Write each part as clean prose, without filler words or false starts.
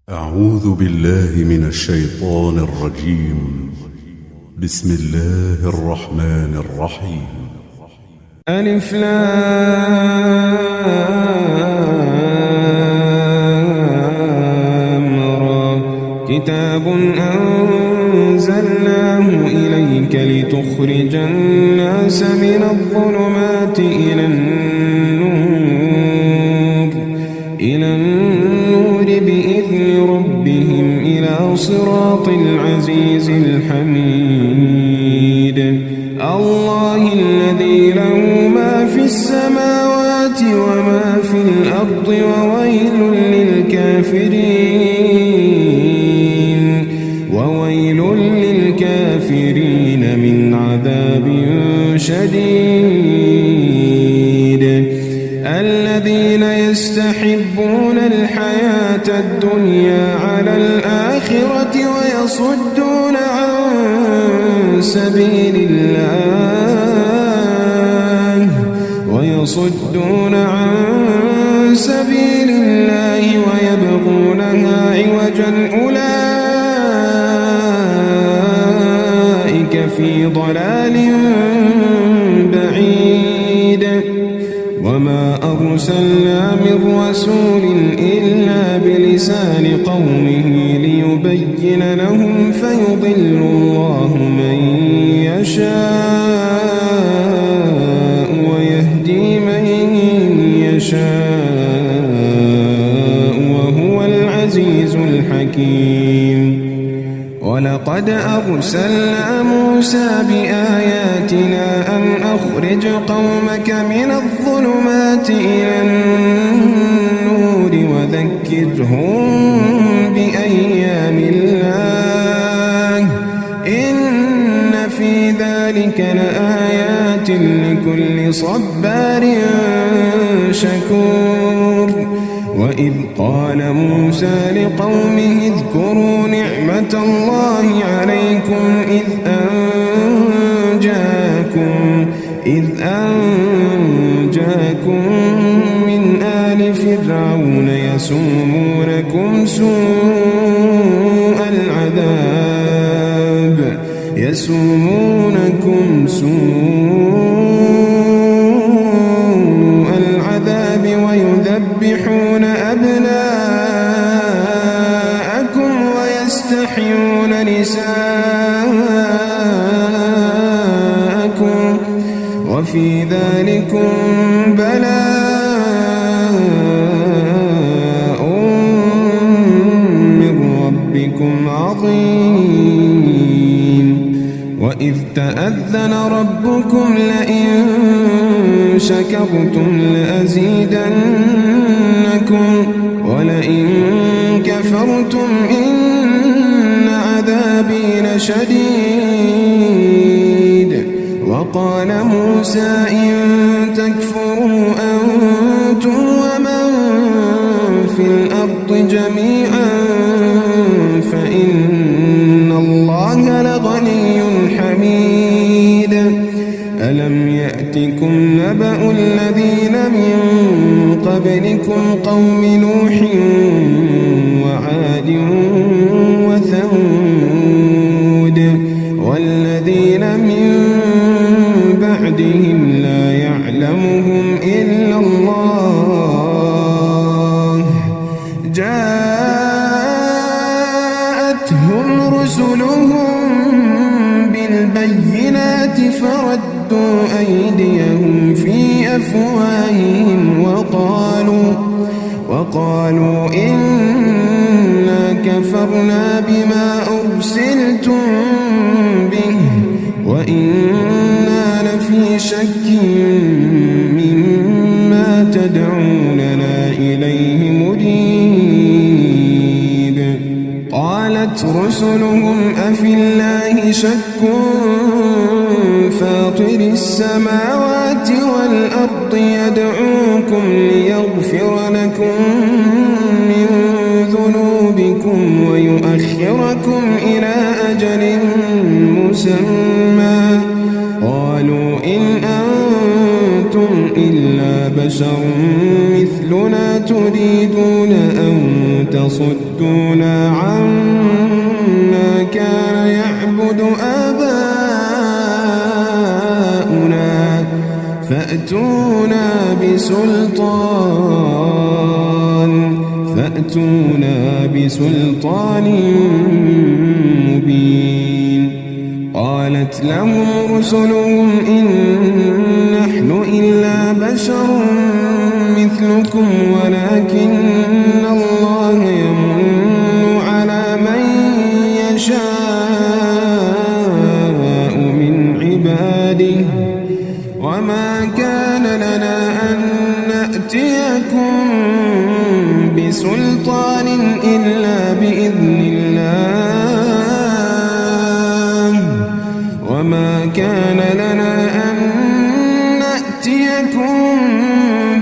أعوذ بالله من الشيطان الرجيم. بسم الله الرحمن الرحيم. ألف لام را كتاب أنزلناه إليك لتخرج الناس من الظلمات إلى النور بإذن ربهم إلى صراط العزيز الحميد. الله الذي له ما في السماوات وما في الأرض وويل للكافرين من عذاب شديد. الذين يستحبون الحياة الدنيا على الآخرة ويصدون عن سبيل الله ويبغونها عوجا أولئك في ضلال بعيد. وما أرسلنا من رسول إلا بلسان قومه ليبين لهم فيضل الله من يشاء ويهدي من يشاء وهو العزيز الحكيم. ولقد أرسلنا موسى بآياتنا أن أخرج قومك من الظلمات إلى النور وذكرهم بأيام الله إن في ذلك لآيات لكل صبار شكور. وإذ قال موسى لقومه اذكروا نعمة الله عليكم إذ أنجاكم من آل فرعون يسومونكم سوء العذاب ويذبحون أبناءكم ويستحيون نساءكم وفي ذلكم بلاء من ربكم عظيم. وإذ تأذن ربكم لئن شكرتم لأزيدنكم ولئن كفرتم إن عذابي لشديد. وقال موسى إن تكفروا أنتم ومن في الأرض جميعا فإن الله لغني حميد. ألم يأتكم نبأ الذين من قبلكم قوم نوح وعاد وثمود والذين من بعدهم لا يعلمهم إلا الله جاءتهم رسلهم بالبينات فردوا أيديهم في أفواههم وقالوا إنا كفرنا بما أرسلتم به وإنا لفي شك مما تدعوننا إليه مريب. قالت رسلهم أفي الله شك فاطر السماوات والأرض يدعوكم ليغفر لكم من ذنوبكم ويؤخركم إلى أجل مسمى قالوا إن أنتم إلا بشر مثلنا مثلنا تريدون أن تصدونا عما كان يعبد آباؤنا فأتونا بسلطان مبين. قالت لهم رسلهم إن نحن إلا بشر مثلكم ولكن الله يمن على من يشاء من عباده وما كان لنا أن نأتيكم بسلطان إلا بإذن الله وما كان لنا أن نأتيكم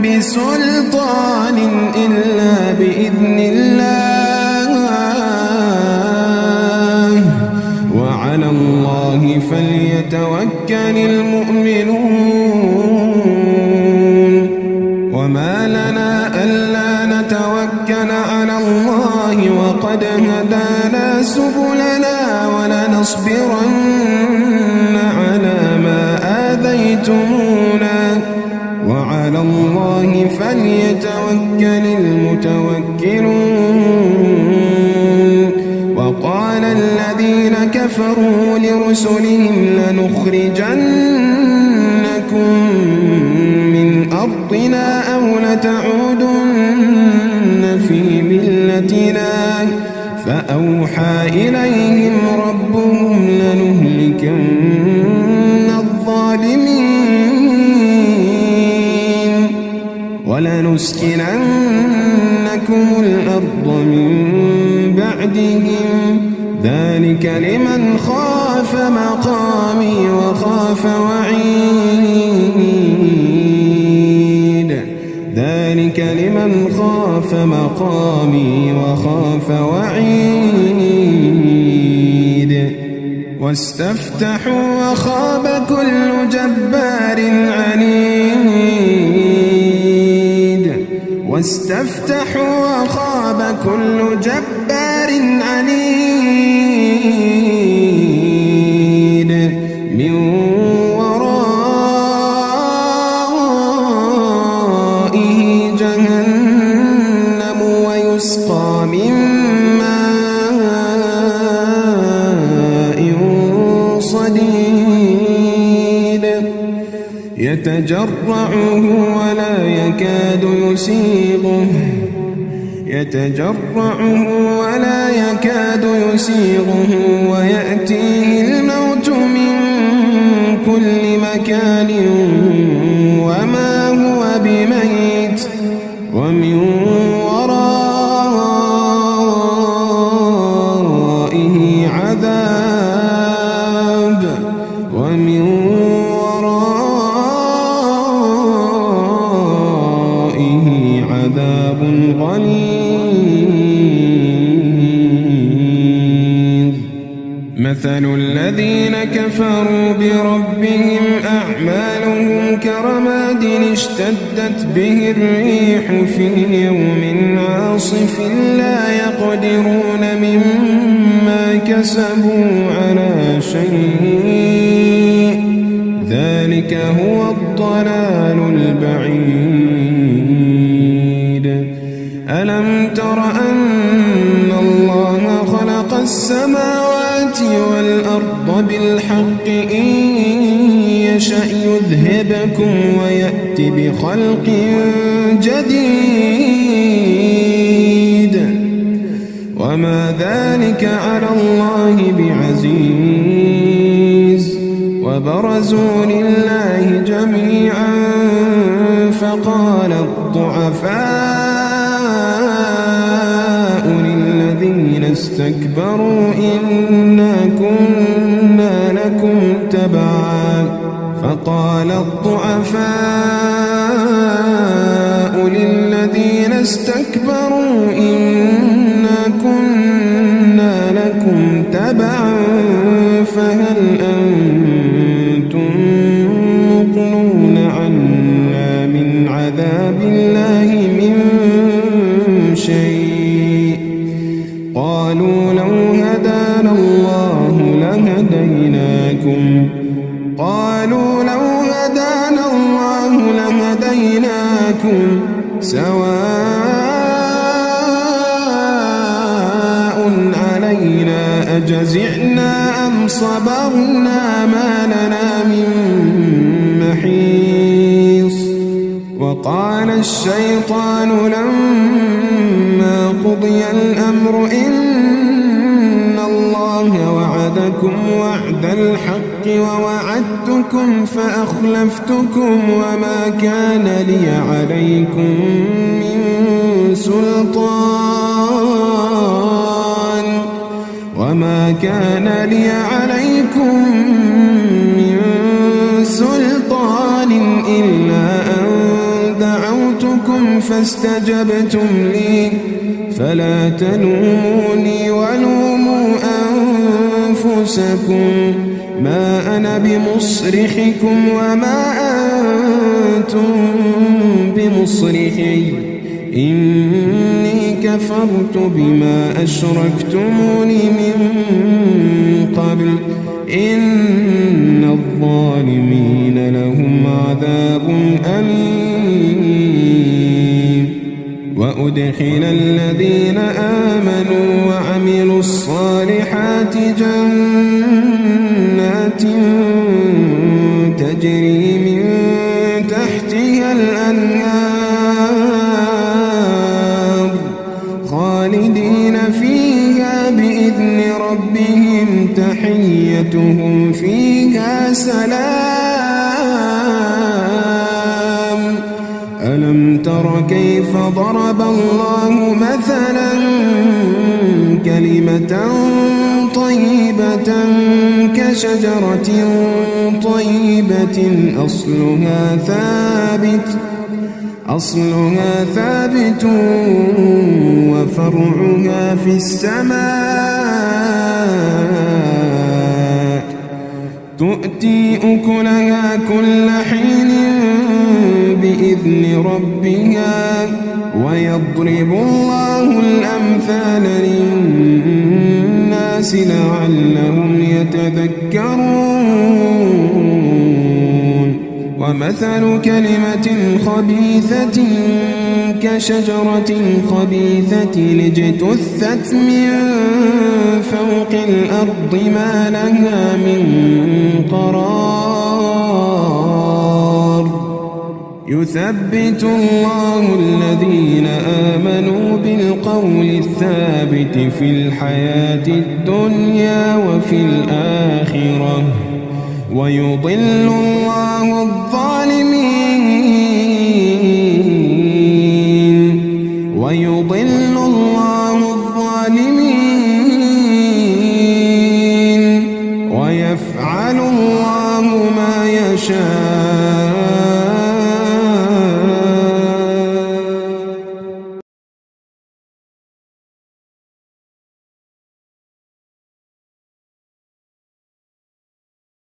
بسلطان إلا بإذن الله وعلى الله فليتوكل المؤمنون. وما لنا ألا نتوكل على الله وقد هدانا سبلنا ولنصبرن على ما آذيتمونا وعلى الله فليتوكل المتوكلون. وقال الذين كفروا لرسلهم لنخرجنكم من أرضنا أو لتعودن في ملتنا فأوحى إليهم ربهم لنهلكن الظالمين ولنسكننكم الأرض من بعدهم ذلك لمن خاف مقامي وخاف وعيد. ذلك لمن خاف مقامي وخاف وعيد. واستفتحوا وخاب كل جبار عنيد. واستفتحوا وخاب كل جبار عنيد من ورائه جهنم ويسقى من ماء صديد يتجرعه ولا يكاد يسيغه ويأتيه الموت من كل مكان وما هو بميت ومن ورائه عذاب غليظ. مثل الذين كفروا بربهم أعمالهم كرماد اشتدت به الريح في يوم عاصف لا يقدرون مما كسبوا على شيء ذلك هو الضلال البعيد. ألم تر أن الله خلق السماوات والأرض بالحق إن يشأ يذهبكم ويأتي بخلق جديد وما ذلك على الله بعزيز. وبرزوا لله جميعا فقال الضعفاء للذين استكبروا إنا كنا لكم تبعا فهل أنتم مغنون عنا من عذاب الله من قالوا لو هدانا الله لهديناكم سواء علينا أجزعنا أم صبرنا ما لنا من محيص وقال الشيطان لما قضي الأمر إن الله وعدكم وعد الحق ووعدتكم فأخلفتكم وما كان لي عليكم من سلطان إلا أن دعوتكم فاستجبتم لي فلا تلوموني ولوموا أنفسكم ما أنا بمصرخكم وما أنتم بمصرخي إني كفرت بما أشركتمون من قبل إن الظالمين لهم عذاب أليم وأدخل الذين آمنوا وعملوا الصالحات جنات تجري من تحتها الأنهار خالدين فيها بإذن ربهم تحيتهم فيها سلام ألم تر كيف ضرب الله مثلا كلمة طيبة كشجرة طيبة أصلها ثابت وفرعها في السماء تؤتي أكلها كل حين بإذن ربها ويضرب الله الأمثال للناس لعلهم يتذكرون ومثل كلمة خبيثة كشجرة خبيثة اجتثت من فوق الأرض ما لها من قرار يثبت الله الذين آمنوا بالقول الثابت في الحياة الدنيا وفي الآخرة ويضل الله الظالمين ويفعل الله ما يشاء